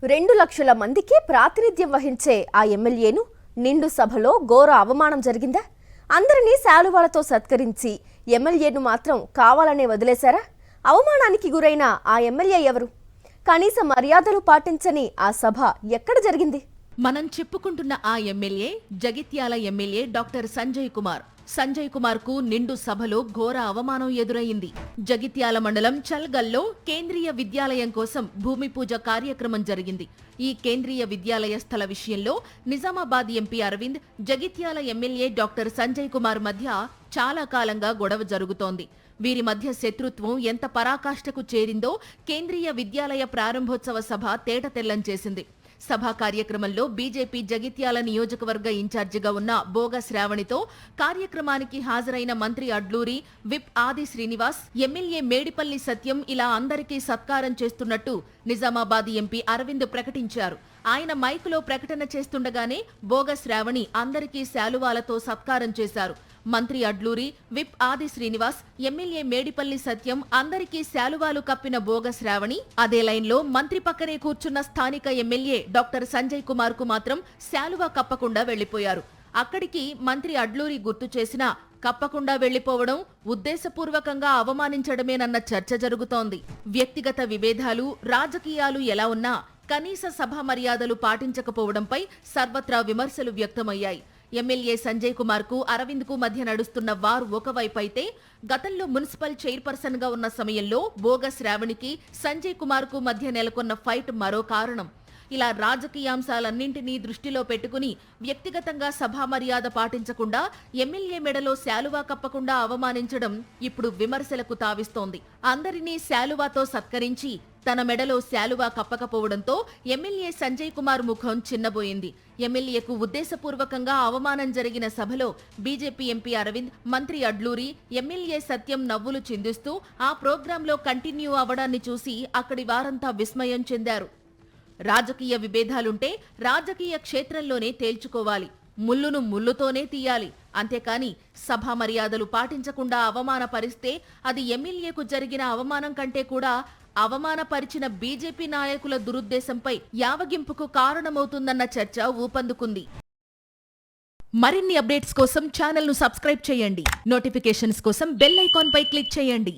2 లక్షల మందికి ప్రాతినిధ్యం వహించే ఆ ఎమ్మెల్యేను నిండు సభలో ఘోర అవమానం జరిగిందా? అందరినీ శాలువాలతో సత్కరించి ఎమ్మెల్యేను మాత్రం కావాలనే వదిలేశారా? అవమానానికి గురైన ఆ ఎమ్మెల్యే ఎవరు? కనీస మర్యాదలు పాటించని ఆ సభ ఎక్కడ జరిగింది? మనం చెప్పుకుంటున్న ఆ MLA Jagtial MLA doctor Sanjay Kumar. Sanjay Kumar కు నిండు సభలో ఘోర అవమానం ఎదురైంది. జగిత్యాల మండలం చల్గల్లో కేంద్రీయ విద్యాలయం కోసం భూమి పూజ కార్యక్రమం జరిగింది. ఈ కేంద్రీయ విద్యాలయ స్థల విషయంలో Nizamabad MP Arvind, Jagtial MLA doctor Sanjay Kumar మధ్య చాలా కాలంగా గొడవ జరుగుతోంది. వీరి మధ్య శత్రుత్వం ఎంత పరాకాష్ఠకు చేరిందో కేంద్రీయ విద్యాలయ ప్రారంభోత్సవ సభ తేటతెల్లం చేసింది. సభా కార్యక్రమంలో బీజేపీ జగిత్యాల నియోజకవర్గ ఇన్ఛార్జిగా ఉన్న బోగ శ్రావణితో కార్యక్రమానికి హాజరైన మంత్రి అడ్లూరి, విప్ ఆది శ్రీనివాస్, ఎమ్మెల్యే మేడిపల్లి సత్యం ఇలా అందరికీ సత్కారం చేస్తున్నట్టు నిజామాబాద్ ఎంపీ అరవింద్ ప్రకటించారు. ఆయన మైకులో ప్రకటన చేస్తుండగానే బోగ శ్రావణి అందరికీ శాలువాలతో సత్కారం చేశారు. మంత్రి అడ్లూరి, విప్ ఆది శ్రీనివాస్, ఎమ్మెల్యే మేడిపల్లి సత్యం అందరికీ శాలువాలు కప్పిన బోగ శ్రావణి అదే లైన్లో మంత్రి పక్కనే కూర్చున్న స్థానిక ఎమ్మెల్యే డాక్టర్ సంజయ్ కుమార్ కు మాత్రం శాలువా కప్పకుండా వెళ్లిపోయారు. అక్కడికి మంత్రి అడ్లూరి గుర్తు చేసినా కప్పకుండా వెళ్లిపోవడం ఉద్దేశపూర్వకంగా అవమానించడమేనన్న చర్చ జరుగుతోంది. వ్యక్తిగత విభేదాలు, రాజకీయాలు ఎలా ఉన్నా కనీస సభా మర్యాదలు పాటించకపోవడంపై సర్వత్రా విమర్శలు వ్యక్తమయ్యాయి. ఎమ్మెల్యే సంజయ్ కుమార్ కు అరవింద్ కు మధ్య నడుస్తున్న వార్ ఒకవైపు అయితే, గతంలో మున్సిపల్ చైర్పర్సన్ గా ఉన్న సమయంలో బోగ శ్రావణికి సంజయ్ కుమార్ కు మధ్య నెలకొన్న ఫైట్ మరో కారణం. ఇలా రాజకీయాంశాలన్నింటినీ దృష్టిలో పెట్టుకుని వ్యక్తిగతంగా సభా మర్యాద పాటించకుండా ఎమ్మెల్యే మెడలో శాలువా కప్పకుండా అవమానించడం ఇప్పుడు విమర్శలకు తావిస్తోంది. అందరినీ శాలువాతో సత్కరించి తన మెడలో శాలువా కప్పకపోవడంతో ఎమ్మెల్యే సంజయ్ కుమార్ ముఖం చిన్నబోయింది. ఎమ్మెల్యేకు ఉద్దేశపూర్వకంగా అవమానం జరిగిన సభలో బీజేపీ ఎంపీ అరవింద్, మంత్రి అడ్లూరి, ఎమ్మెల్యే సత్యం నవ్వులు చిందిస్తూ ఆ ప్రోగ్రాంలో కంటిన్యూ అవడాన్ని చూసి అక్కడి వారంతా విస్మయం చెందారు. రాజకీయ విభేదాలుంటే రాజకీయ క్షేత్రంలోనే తేల్చుకోవాలి, ముల్లును ముల్లుతోనే తీయాలి. అంతేకాని సభా మర్యాదలు పాటించకుండా అవమానపరిస్తే అది ఎమ్మెల్యేకు జరిగిన అవమానం కంటే కూడా అవమానపరిచిన బీజేపీ నాయకుల దురుద్దేశంపై యావగింపుకు కారణమవుతుందన్న చర్చ ఊపందుకుంది. మరిన్ని అప్డేట్స్ కోసం ఛానల్ ను సబ్స్క్రైబ్ చేయండి. నోటిఫికేషన్స్ కోసం బెల్ ఐకాన్ పై క్లిక్ చేయండి.